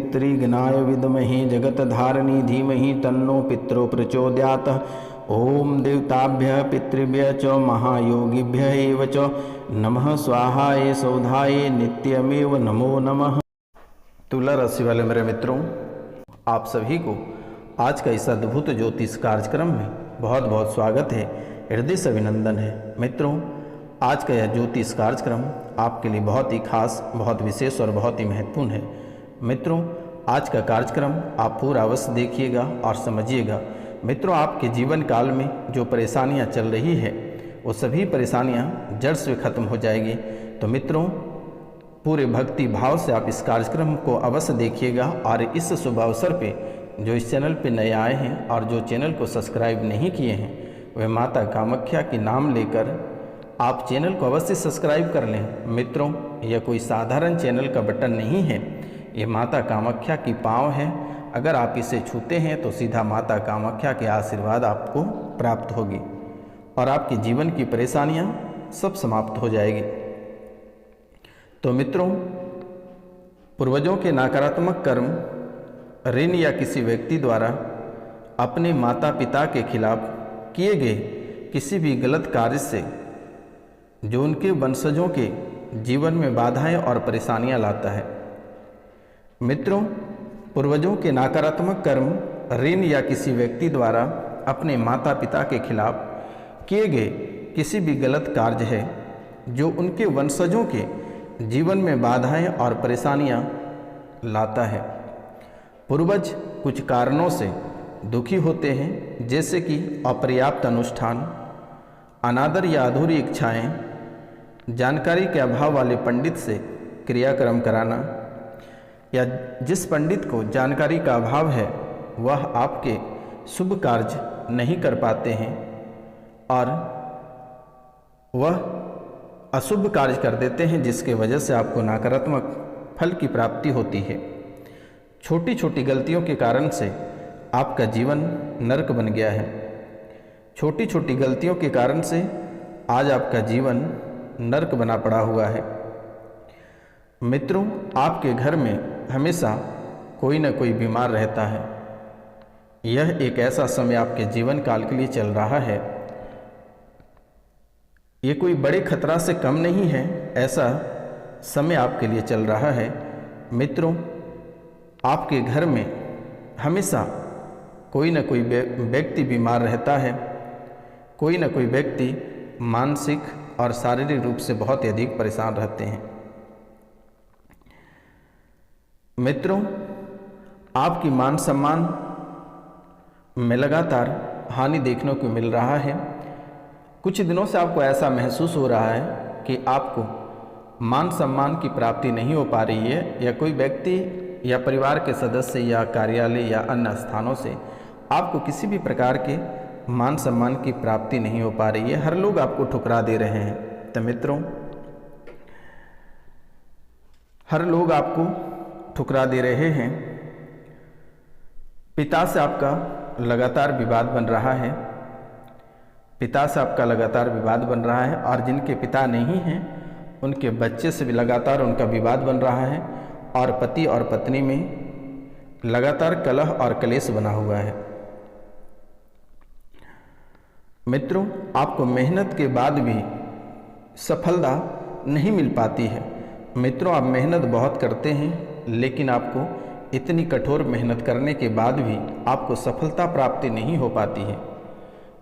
पितृगणाय विद्महे जगतधारिणी धीमहि तन्नो पितरो प्रचोदयात्। ओम देवताभ्यः पितृभ्यः च महायोगिभ्यः एव च नमः स्वाहाय सौधाय नित्यमेव नमो नमः। तुला राशि वाले मेरे मित्रों, आप सभी को आज का इस अद्भुत ज्योतिष कार्यक्रम में बहुत बहुत स्वागत है, हृदय से अभिनंदन है। मित्रों, आज का यह ज्योतिष कार्यक्रम आपके लिए बहुत ही खास, बहुत विशेष और बहुत ही महत्वपूर्ण है। मित्रों, आज का कार्यक्रम आप पूरा अवश्य देखिएगा और समझिएगा। मित्रों, आपके जीवन काल में जो परेशानियां चल रही है वो सभी परेशानियां जड़ से खत्म हो जाएगी। तो मित्रों, पूरे भक्ति भाव से आप इस कार्यक्रम को अवश्य देखिएगा। और इस शुभ अवसर पे जो इस चैनल पे नए आए हैं और जो चैनल को सब्सक्राइब नहीं किए हैं, वह माता कामाख्या के नाम लेकर आप चैनल को अवश्य सब्सक्राइब कर लें। मित्रों, यह कोई साधारण चैनल का बटन नहीं है, ये माता कामाख्या की पाँव है। अगर आप इसे छूते हैं तो सीधा माता कामाख्या के आशीर्वाद आपको प्राप्त होगी और आपके जीवन की परेशानियां सब समाप्त हो जाएगी। तो मित्रों, पूर्वजों के नकारात्मक कर्म, ऋण या किसी व्यक्ति द्वारा अपने माता पिता के खिलाफ किए गए किसी भी गलत कार्य से जो उनके वंशजों के जीवन में बाधाएं और परेशानियां लाता है। मित्रों, पूर्वजों के नकारात्मक कर्म, ऋण या किसी व्यक्ति द्वारा अपने माता पिता के खिलाफ किए गए किसी भी गलत कार्य है जो उनके वंशजों के जीवन में बाधाएं और परेशानियां लाता है। पूर्वज कुछ कारणों से दुखी होते हैं, जैसे कि अपर्याप्त अनुष्ठान, अनादर या अधूरी इच्छाएं, जानकारी के अभाव वाले पंडित से क्रियाक्रम कराना, या जिस पंडित को जानकारी का अभाव है वह आपके शुभ कार्य नहीं कर पाते हैं और वह अशुभ कार्य कर देते हैं, जिसके वजह से आपको नकारात्मक फल की प्राप्ति होती है। छोटी छोटी गलतियों के कारण से आपका जीवन नरक बन गया है। छोटी छोटी गलतियों के कारण से आज आपका जीवन नरक बना पड़ा हुआ है। मित्रों, आपके घर में हमेशा कोई न कोई बीमार रहता है। यह एक ऐसा समय आपके जीवन काल के लिए चल रहा है, ये कोई बड़े खतरा से कम नहीं है, ऐसा समय आपके लिए चल रहा है। मित्रों, आपके घर में हमेशा कोई न कोई व्यक्ति बीमार रहता है। कोई न कोई व्यक्ति मानसिक और शारीरिक रूप से बहुत ही अधिक परेशान रहते हैं। मित्रों, आपकी मान सम्मान में लगातार हानि देखने को मिल रहा है। कुछ दिनों से आपको ऐसा महसूस हो रहा है कि आपको मान सम्मान की प्राप्ति नहीं हो पा रही है, या कोई व्यक्ति या परिवार के सदस्य या कार्यालय या अन्य स्थानों से आपको किसी भी प्रकार के मान सम्मान की प्राप्ति नहीं हो पा रही है। हर लोग आपको ठुकरा दे रहे हैं। तो मित्रों, हर लोग आपको ठुकरा दे रहे हैं। पिता से आपका लगातार विवाद बन रहा है। पिता से आपका लगातार विवाद बन रहा है और जिनके पिता नहीं हैं उनके बच्चे से भी लगातार उनका विवाद बन रहा है और पति और पत्नी में लगातार कलह और क्लेश बना हुआ है। मित्रों, आपको मेहनत के बाद भी सफलता नहीं मिल पाती है। मित्रों, आप मेहनत बहुत करते हैं, लेकिन आपको इतनी कठोर मेहनत करने के बाद भी आपको सफलता प्राप्ति नहीं हो पाती है।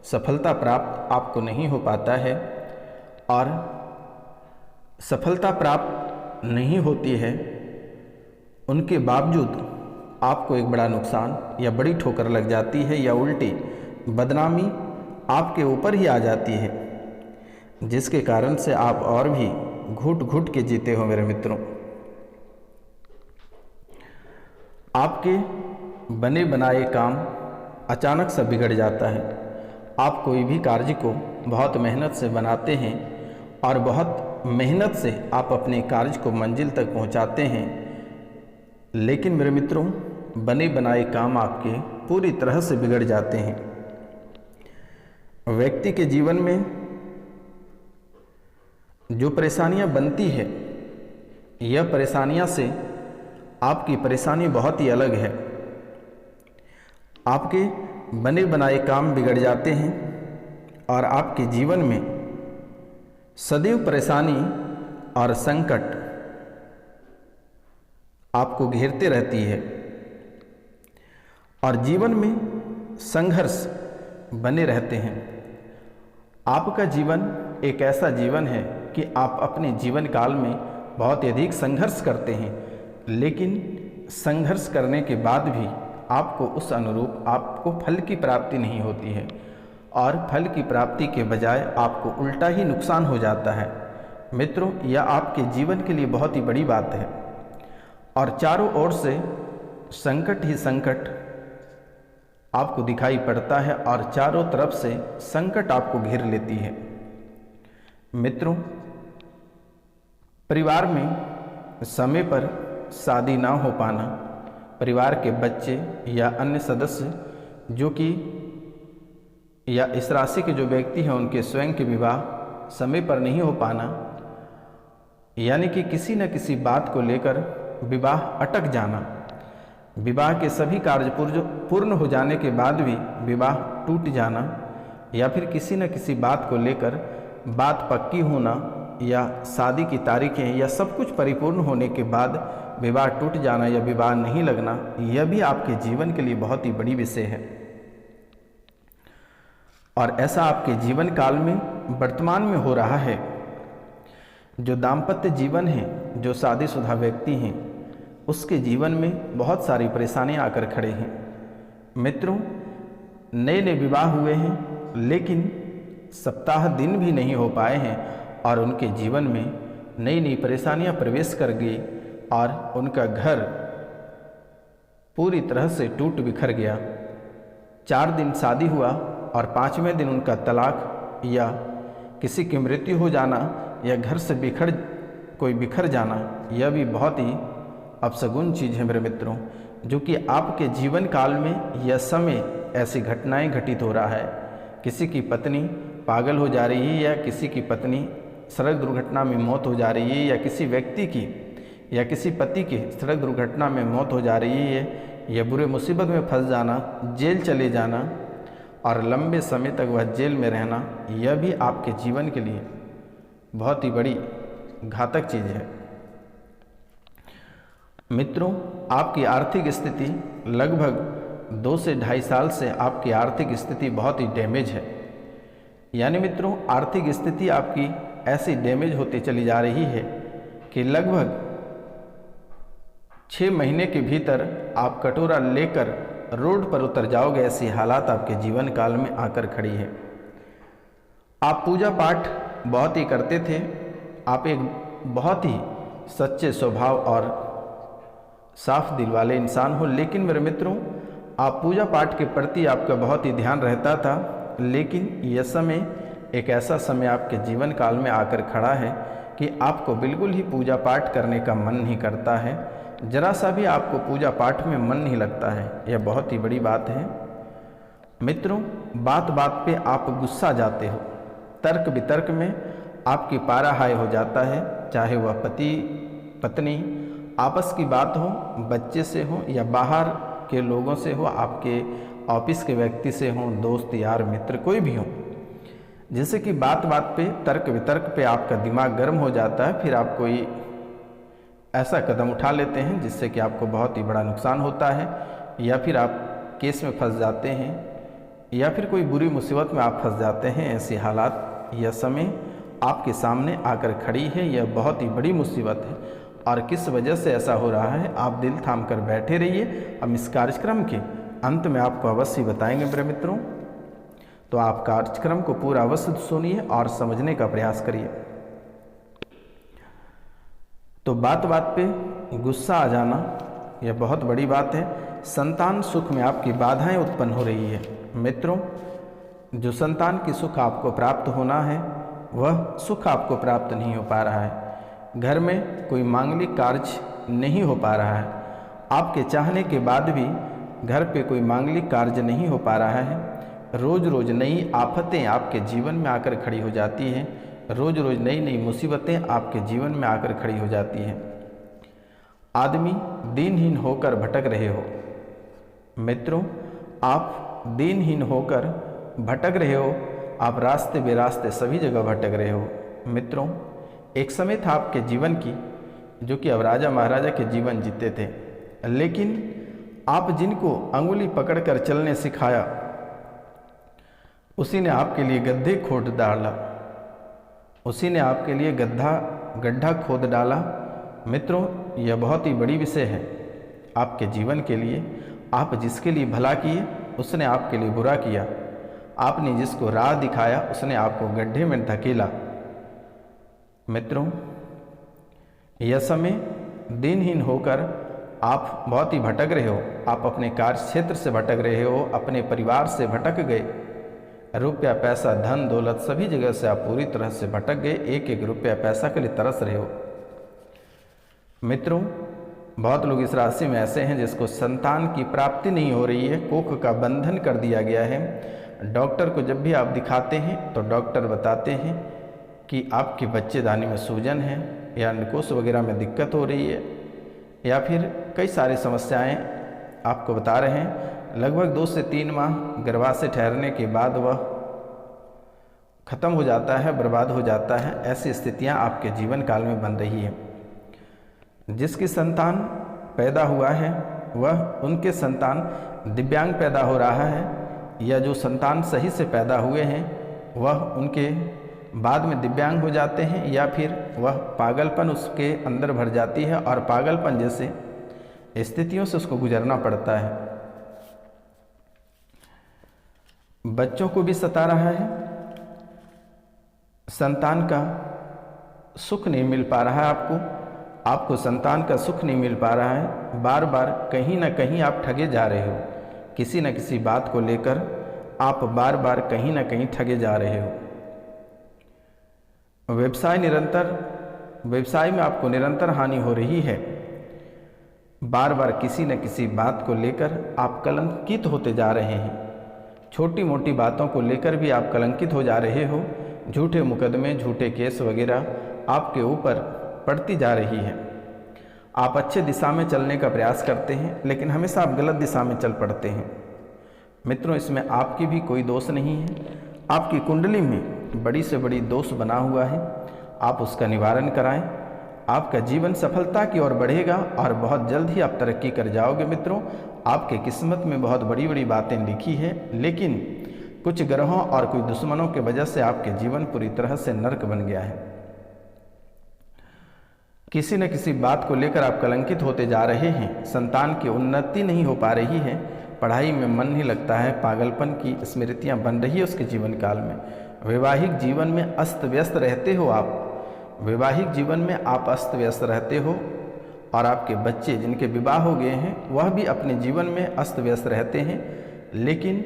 सफलता प्राप्त आपको नहीं हो पाता है और सफलता प्राप्त नहीं होती है, उनके बावजूद आपको एक बड़ा नुकसान या बड़ी ठोकर लग जाती है, या उल्टी बदनामी आपके ऊपर ही आ जाती है, जिसके कारण से आप और भी घुट घुट के जीते हो। मेरे मित्रों, आपके बने बनाए काम अचानक से बिगड़ जाता है। आप कोई भी कार्य को बहुत मेहनत से बनाते हैं और बहुत मेहनत से आप अपने कार्य को मंजिल तक पहुंचाते हैं, लेकिन मेरे मित्रों, बने बनाए काम आपके पूरी तरह से बिगड़ जाते हैं। व्यक्ति के जीवन में जो परेशानियां बनती है, यह परेशानियां से आपकी परेशानी बहुत ही अलग है। आपके बने बनाए काम बिगड़ जाते हैं और आपके जीवन में सदैव परेशानी और संकट आपको घेरते रहती है और जीवन में संघर्ष बने रहते हैं। आपका जीवन एक ऐसा जीवन है कि आप अपने जीवन काल में बहुत अधिक संघर्ष करते हैं, लेकिन संघर्ष करने के बाद भी आपको उस अनुरूप आपको फल की प्राप्ति नहीं होती है और फल की प्राप्ति के बजाय आपको उल्टा ही नुकसान हो जाता है। मित्रों, यह आपके जीवन के लिए बहुत ही बड़ी बात है और चारों ओर से संकट ही संकट आपको दिखाई पड़ता है और चारों तरफ से संकट आपको घेर लेती है। मित्रों, परिवार में समय पर शादी ना हो पाना, परिवार के बच्चे या अन्य सदस्य जो कि या इस राशि के जो व्यक्ति हैं उनके स्वयं के विवाह समय पर नहीं हो पाना, यानी कि किसी न किसी बात को लेकर विवाह अटक जाना, विवाह के सभी कार्य पूर्ण हो जाने के बाद भी विवाह टूट जाना, या फिर किसी न किसी बात को लेकर बात पक्की होना या शादी की तारीखें या सब कुछ परिपूर्ण होने के बाद विवाह टूट जाना या विवाह नहीं लगना, यह भी आपके जीवन के लिए बहुत ही बड़ी विषय है। और ऐसा आपके जीवन काल में वर्तमान में हो रहा है। जो दाम्पत्य जीवन है, जो शादीशुदा व्यक्ति हैं, उसके जीवन में बहुत सारी परेशानियां आकर खड़े हैं। मित्रों, नए नए विवाह हुए हैं लेकिन सप्ताह दिन भी नहीं हो पाए हैं और उनके जीवन में नई नई परेशानियां प्रवेश कर गई और उनका घर पूरी तरह से टूट बिखर गया। 4 दिन शादी हुआ और 5वें दिन उनका तलाक या किसी की मृत्यु हो जाना या घर से कोई बिखर जाना, यह भी बहुत ही अपशगुन चीज़ है मेरे मित्रों, जो कि आपके जीवन काल में यह समय ऐसी घटनाएं घटित हो रहा है। किसी की पत्नी पागल हो जा रही है या किसी की पत्नी सड़क दुर्घटना में मौत हो जा रही है या किसी व्यक्ति की या किसी पति की सड़क दुर्घटना में मौत हो जा रही है या बुरे मुसीबत में फंस जाना, जेल चले जाना और लंबे समय तक वह जेल में रहना, यह भी आपके जीवन के लिए बहुत ही बड़ी घातक चीज़ है। मित्रों, आपकी आर्थिक स्थिति लगभग 2 से 2.5 साल से आपकी आर्थिक स्थिति बहुत ही डैमेज है। यानी मित्रों, आर्थिक स्थिति आपकी ऐसी डैमेज होती चली जा रही है कि लगभग 6 महीने के भीतर आप कटोरा लेकर रोड पर उतर जाओगे, ऐसी हालात आपके जीवन काल में आकर खड़ी है। आप पूजा पाठ बहुत ही करते थे, आप एक बहुत ही सच्चे स्वभाव और साफ दिल वाले इंसान हो, लेकिन मेरे मित्रों, आप पूजा पाठ के प्रति आपका बहुत ही ध्यान रहता था, लेकिन यह समय एक ऐसा समय आपके जीवन काल में आकर खड़ा है कि आपको बिल्कुल ही पूजा पाठ करने का मन नहीं करता है, जरा सा भी आपको पूजा पाठ में मन नहीं लगता है। यह बहुत ही बड़ी बात है। मित्रों, बात बात पे आप गुस्सा जाते हो, तर्क वितर्क में आपकी पारा हाय हो जाता है, चाहे वह पति पत्नी आपस की बात हो, बच्चे से हो या बाहर के लोगों से हो, आपके ऑफिस के व्यक्ति से हो, दोस्त यार मित्र कोई भी हो, जैसे कि बात बात पे तर्क वितर्क पे आपका दिमाग गर्म हो जाता है, फिर आप कोई ऐसा कदम उठा लेते हैं जिससे कि आपको बहुत ही बड़ा नुकसान होता है, या फिर आप केस में फंस जाते हैं या फिर कोई बुरी मुसीबत में आप फंस जाते हैं। ऐसी हालात यह समय आपके सामने आकर खड़ी है, यह बहुत ही बड़ी मुसीबत है। और किस वजह से ऐसा हो रहा है, आप दिल थाम कर बैठे रहिए। हम इस कार्यक्रम के अंत में आपको अवश्य बताएंगे मेरे मित्रों, तो आप कार्यक्रम को पूरा अवश्य सुनिए और समझने का प्रयास करिए। तो बात बात पे गुस्सा आ जाना यह बहुत बड़ी बात है। संतान सुख में आपकी बाधाएं उत्पन्न हो रही है। मित्रों, जो संतान की सुख आपको प्राप्त होना है वह सुख आपको प्राप्त नहीं हो पा रहा है। घर में कोई मांगलिक कार्य नहीं हो पा रहा है। आपके चाहने के बाद भी घर पे कोई मांगलिक कार्य नहीं हो पा रहा है। रोज़ रोज़ नई आफतें आपके जीवन में आकर खड़ी हो जाती हैं। रोज़ रोज़ नई नई मुसीबतें आपके जीवन में आकर खड़ी हो जाती हैं। आदमी दीनहीन होकर भटक रहे हो। मित्रों, आप दीनहीन होकर भटक रहे हो, आप रास्ते बेरास्ते सभी जगह भटक रहे हो। मित्रों, एक समय था आपके जीवन की जो कि अब राजा महाराजा के जीवन जीते थे, लेकिन आप जिनको अंगुली पकड़कर चलने सिखाया उसी ने आपके लिए गड्ढे खोद डाला, उसी ने आपके लिए गड्ढा खोद डाला। मित्रों, यह बहुत ही बड़ी विषय है आपके जीवन के लिए। आप जिसके लिए भला किए उसने आपके लिए बुरा किया, आपने जिसको राह दिखाया उसने आपको गड्ढे में धकेला। मित्रों, यह समय दिनहीन होकर आप बहुत ही भटक रहे हो। आप अपने कार्य क्षेत्र से भटक रहे हो, अपने परिवार से भटक गए, रुपया पैसा धन दौलत सभी जगह से आप पूरी तरह से भटक गए, एक एक रुपया पैसा के लिए तरस रहे हो। मित्रों, बहुत लोग इस राशि में ऐसे हैं जिसको संतान की प्राप्ति नहीं हो रही है, कोख का बंधन कर दिया गया है। डॉक्टर को जब भी आप दिखाते हैं तो डॉक्टर बताते हैं कि आपके बच्चेदानी में सूजन है या अंडकोश वगैरह में दिक्कत हो रही है, या फिर कई सारी समस्याएं आपको बता रहे हैं। लगभग 2 से 3 माह गर्भाशय ठहरने के बाद वह खत्म हो जाता है, बर्बाद हो जाता है। ऐसी स्थितियां आपके जीवन काल में बन रही है। जिसकी संतान पैदा हुआ है वह उनके संतान दिव्यांग पैदा हो रहा है, या जो संतान सही से पैदा हुए हैं वह उनके बाद में दिव्यांग हो जाते हैं, या फिर वह पागलपन उसके अंदर भर जाती है और पागलपन जैसे स्थितियों से उसको गुजरना पड़ता है। बच्चों को भी सता रहा है, संतान का सुख नहीं मिल पा रहा है आपको संतान का सुख नहीं मिल पा रहा है। बार बार कहीं ना कहीं आप ठगे जा रहे हो, किसी न किसी बात को लेकर आप बार बार कहीं ना कहीं ठगे जा रहे हो। व्यवसाय में आपको निरंतर हानि हो रही है। बार बार किसी न किसी बात को लेकर आप कलंकित होते जा रहे हैं। छोटी मोटी बातों को लेकर भी आप कलंकित हो जा रहे हो। झूठे मुकदमे, झूठे केस वगैरह आपके ऊपर पड़ती जा रही है। आप अच्छे दिशा में चलने का प्रयास करते हैं, लेकिन हमेशा आप गलत दिशा में चल पड़ते हैं। मित्रों, इसमें आपकी भी कोई दोष नहीं है। आपकी कुंडली में बड़ी से बड़ी दोष बना हुआ है, आप उसका निवारण कराएं। आपका जीवन सफलता की ओर बढ़ेगा और बहुत जल्द ही आप तरक्की कर जाओगे। मित्रों, आपके किस्मत में बहुत बड़ी बड़ी बातें लिखी है, लेकिन कुछ ग्रहों और कुछ दुश्मनों के वजह से आपके जीवन पूरी तरह से नर्क बन गया है। किसी न किसी बात को लेकर आप कलंकित होते जा रहे हैं। संतान की उन्नति नहीं हो पा रही है, पढ़ाई में मन नहीं लगता है, पागलपन की स्मृतियां बन रही है उसके जीवन काल में। वैवाहिक जीवन में अस्त व्यस्त रहते हो आप, वैवाहिक जीवन में आप अस्त व्यस्त रहते हो, और आपके बच्चे जिनके विवाह हो गए हैं वह भी अपने जीवन में अस्त व्यस्त रहते हैं, लेकिन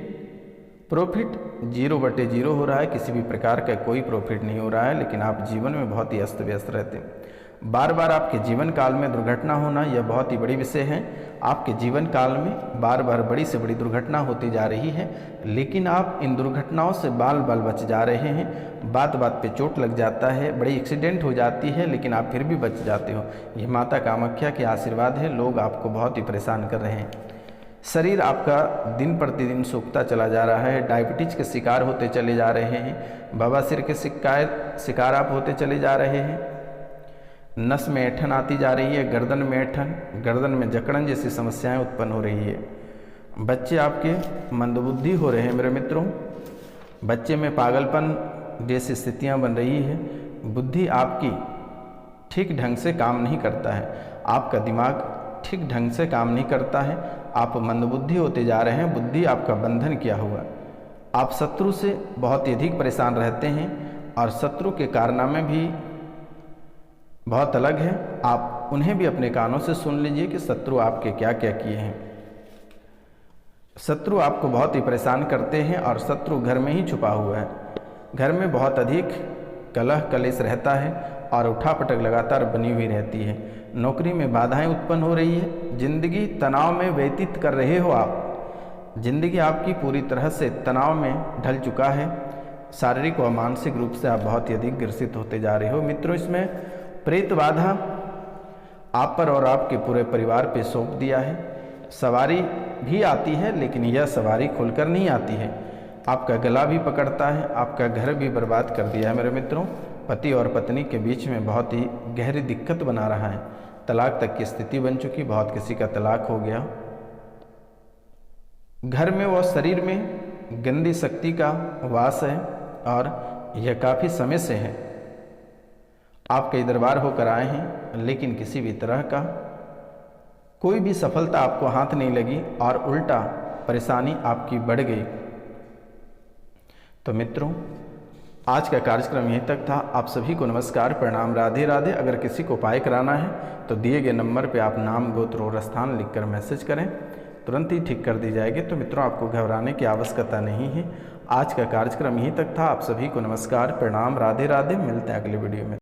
प्रॉफिट 0/0 हो रहा है। किसी भी प्रकार का कोई प्रॉफिट नहीं हो रहा है, लेकिन आप जीवन में बहुत ही अस्त व्यस्त रहते हैं। बार बार आपके जीवन काल में दुर्घटना होना यह बहुत ही बड़ी विषय है। आपके जीवन काल में बार बार बड़ी से बड़ी दुर्घटना होती जा रही है, लेकिन आप इन दुर्घटनाओं से बाल बाल बच जा रहे हैं। बात बात पे चोट लग जाता है, बड़ी एक्सीडेंट हो जाती है, लेकिन आप फिर भी बच जाते हो। ये माता कामाख्या के आशीर्वाद है। लोग आपको बहुत ही परेशान कर रहे हैं। शरीर आपका दिन प्रतिदिन सूखता चला जा रहा है। डायबिटीज के शिकार होते चले जा रहे हैं। बवासीर के शिकार आप होते चले जा रहे हैं। नस में ऐंठन आती जा रही है, गर्दन में ऐंठन, गर्दन में जकड़न जैसी समस्याएं उत्पन्न हो रही है। बच्चे आपके मंदबुद्धि हो रहे हैं मेरे मित्रों। बच्चे में पागलपन जैसी स्थितियां बन रही है। बुद्धि आपकी ठीक ढंग से काम नहीं करता है, आपका दिमाग ठीक ढंग से काम नहीं करता है। आप मंदबुद्धि होते जा रहे हैं। बुद्धि आपका बंधन किया हुआ। आप शत्रु से बहुत ही अधिक परेशान रहते हैं, और शत्रु के कारनामे भी बहुत अलग है। आप उन्हें भी अपने कानों से सुन लीजिए कि शत्रु आपके क्या क्या किए हैं। शत्रु आपको बहुत ही परेशान करते हैं, और शत्रु घर में ही छुपा हुआ है। घर में बहुत अधिक कलह कलेश रहता है, और उठापटक लगातार बनी हुई रहती है। नौकरी में बाधाएं उत्पन्न हो रही है। जिंदगी तनाव में व्यतीत कर रहे हो आप। जिंदगी आपकी पूरी तरह से तनाव में ढल चुका है। शारीरिक व मानसिक रूप से आप बहुत ही अधिक ग्रसित होते जा रहे हो। मित्रों, इसमें प्रेत बाधा आप पर और आपके पूरे परिवार पे सौंप दिया है। सवारी भी आती है, लेकिन यह सवारी खुलकर नहीं आती है। आपका गला भी पकड़ता है, आपका घर भी बर्बाद कर दिया है। मेरे मित्रों, पति और पत्नी के बीच में बहुत ही गहरी दिक्कत बना रहा है। तलाक तक की स्थिति बन चुकी, बहुत किसी का तलाक हो गया। घर में व शरीर में गंदी शक्ति का वास है और यह काफ़ी समय से है। आप कई दरबार होकर आए हैं, लेकिन किसी भी तरह का कोई भी सफलता आपको हाथ नहीं लगी और उल्टा परेशानी आपकी बढ़ गई। तो मित्रों, आज का कार्यक्रम यहीं तक था। आप सभी को नमस्कार, प्रणाम, राधे राधे। अगर किसी को उपाय कराना है तो दिए गए नंबर पे आप नाम, गोत्र और स्थान लिखकर मैसेज करें, तुरंत ही ठीक कर दी जाएगी। तो मित्रों, आपको घबराने की आवश्यकता नहीं है। आज का कार्यक्रम यहीं तक था। आप सभी को नमस्कार, प्रणाम, राधे राधे। मिलते हैं अगले वीडियो में।